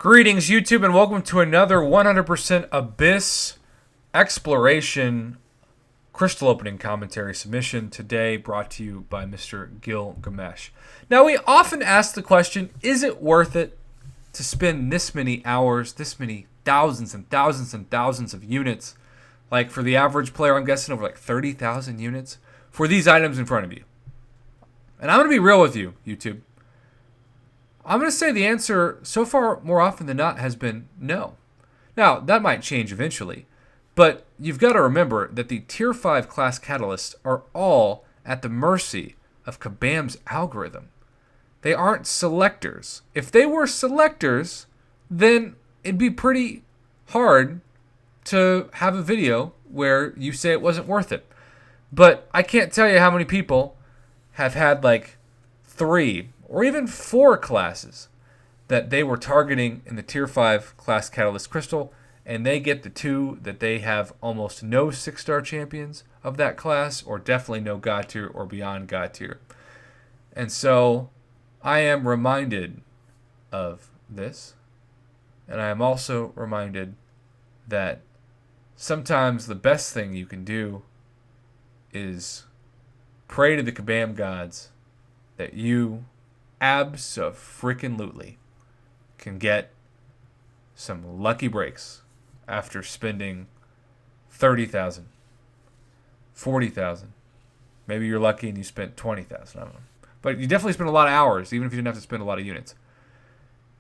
Greetings, YouTube, and welcome to another 100% Abyss Exploration Crystal Opening Commentary submission, today brought to you by Mr. Gilgamesh. Now, we often ask the question, is it worth it to spend this many hours, this many thousands and thousands and thousands of units, like for the average player, I'm guessing over like 30,000 units, for these items in front of you? And I'm going to be real with you, YouTube. I'm going to say the answer so far, more often than not, has been no. Now, that might change eventually, but you've got to remember that the Tier 5 class catalysts are all at the mercy of Kabam's algorithm. They aren't selectors. If they were selectors, then it'd be pretty hard to have a video where you say it wasn't worth it. But I can't tell you how many people have had like 3 or even 4 classes that they were targeting in the Tier 5 class Catalyst Crystal, and they get the 2 that they have almost no 6-star champions of that class, or definitely no God tier or beyond God tier. And so I am reminded of this, and I am also reminded that sometimes the best thing you can do is pray to the Kabam gods that you abso-freaking-lutely can get some lucky breaks after spending 30,000, 40,000. Maybe you're lucky and you spent 20,000. I don't know. But you definitely spent a lot of hours, even if you didn't have to spend a lot of units.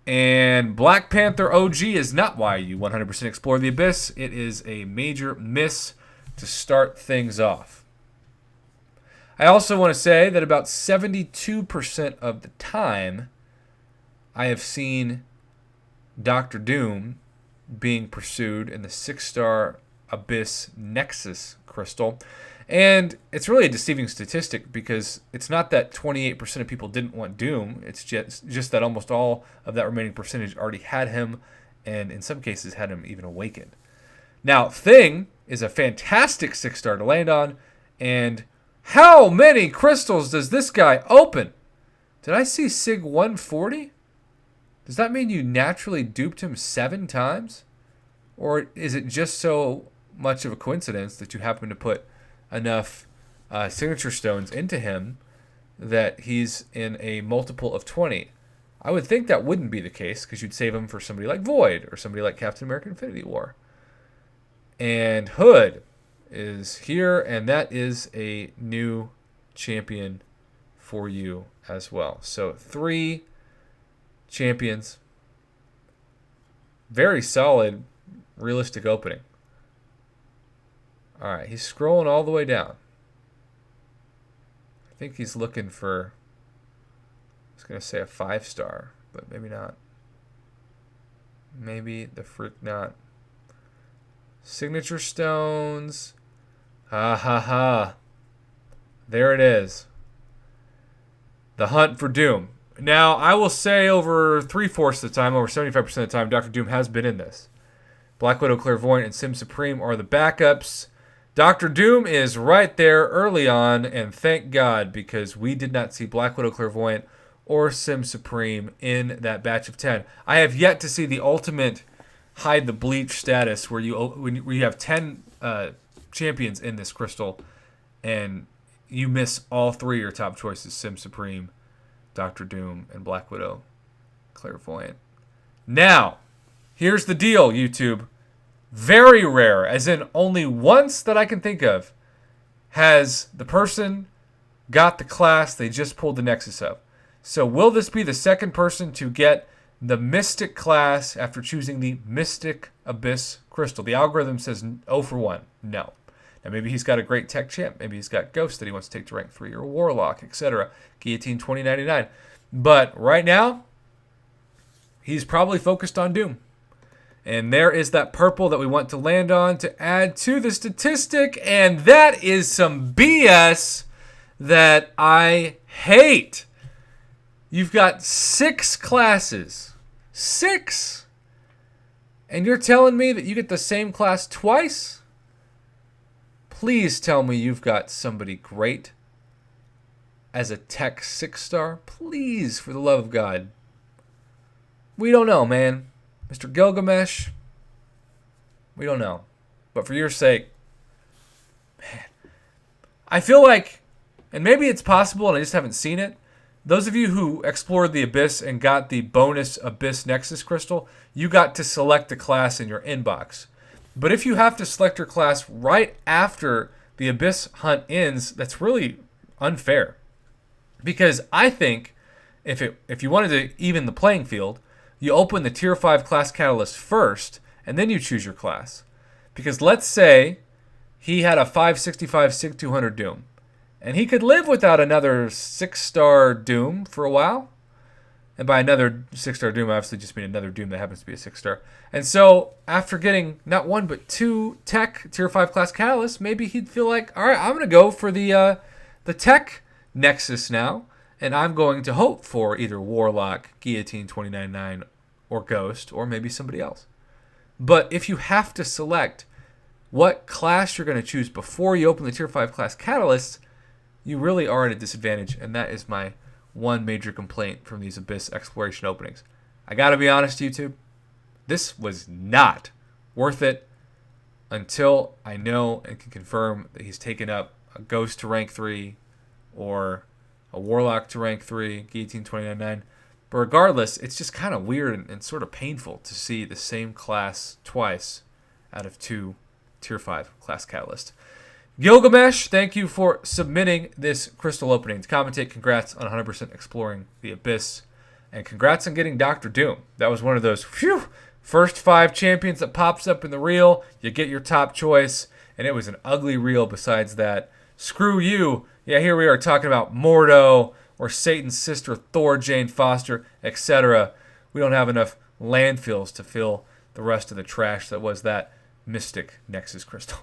And Black Panther OG is not why you 100% explore the Abyss. It is a major miss to start things off. I also want to say that about 72% of the time I have seen Dr. Doom being pursued in the 6-star Abyss Nexus crystal. And it's really a deceiving statistic because it's not that 28% of people didn't want Doom. It's just that almost all of that remaining percentage already had him, and in some cases had him even awakened. Now, Thing is a fantastic 6-star to land on, and how many crystals does this guy open? Did I see Sig 140? Does that mean you naturally duped him 7 times? Or is it just so much of a coincidence that you happen to put enough signature stones into him that he's in a multiple of 20? I would think that wouldn't be the case because you'd save him for somebody like Void or somebody like Captain America Infinity War. And Hood is here, and that is a new champion for you as well. So 3 champions. Very solid, realistic opening. All right, he's scrolling all the way down. I think he's looking for, I was going to say a 5-star, but maybe not. Maybe the freak not. Signature stones. Ha ha ha. There it is. The hunt for Doom. Now, I will say over 3/4 of the time, over 75% of the time, Dr. Doom has been in this. Black Widow, Clairvoyant, and Sim Supreme are the backups. Dr. Doom is right there early on, and thank God, because we did not see Black Widow, Clairvoyant, or Sim Supreme in that batch of 10. I have yet to see the ultimate hide the bleach status where you have 10 champions in this crystal and you miss all 3 of your top choices: Sim Supreme, Dr. Doom, and Black Widow, Clairvoyant. Now, here's the deal, YouTube. Very rare, as in only once that I can think of, has the person got the class they just pulled the Nexus of. So will this be the second person to get the Mystic class after choosing the Mystic Abyss Crystal? The algorithm says 0 for 1. No. Now, maybe he's got a great tech champ. Maybe he's got Ghost that he wants to take to rank 3 or Warlock, etc. Guillotine 2099. But right now, he's probably focused on Doom. And there is that purple that we want to land on to add to the statistic. And that is some BS that I hate. You've got 6 classes. 6? And you're telling me that you get the same class twice? Please tell me you've got somebody great as a tech 6-star. Please, for the love of God. We don't know, man. Mr. Gilgamesh, we don't know. But for your sake, man, I feel like, and maybe it's possible and I just haven't seen it, those of you who explored the Abyss and got the bonus Abyss Nexus crystal, you got to select the class in your inbox. But if you have to select your class right after the Abyss hunt ends, that's really unfair. Because I think if you wanted to even the playing field, you open the Tier 5 class catalyst first, and then you choose your class. Because let's say he had a 565 Sig 200 Doom, and he could live without another 6-star Doom for a while. And by another 6-star Doom, I obviously just mean another Doom that happens to be a 6-star. And so after getting not one but 2 tech Tier 5 class catalysts, maybe he'd feel like, all right, I'm going to go for the tech Nexus now. And I'm going to hope for either Warlock, Guillotine 29.9, or Ghost, or maybe somebody else. But if you have to select what class you're going to choose before you open the Tier 5 class catalysts, you really are at a disadvantage. And that is my one major complaint from these Abyss exploration openings. I got to be honest, YouTube, this was not worth it until I know and can confirm that he's taken up a Ghost to rank 3 or a Warlock to rank 3, Guillotine 29.9. But regardless, it's just kind of weird and sort of painful to see the same class twice out of 2 Tier 5 class catalysts. Gilgamesh, thank you for submitting this crystal opening. To commentate, congrats on 100% exploring the Abyss. And congrats on getting Dr. Doom. That was one of those first 5 champions that pops up in the reel. You get your top choice. And it was an ugly reel besides that. Screw you. Yeah, here we are talking about Mordo or Satan's sister Thor, Jane Foster, etc. We don't have enough landfills to fill the rest of the trash that was that Mystic Nexus crystal.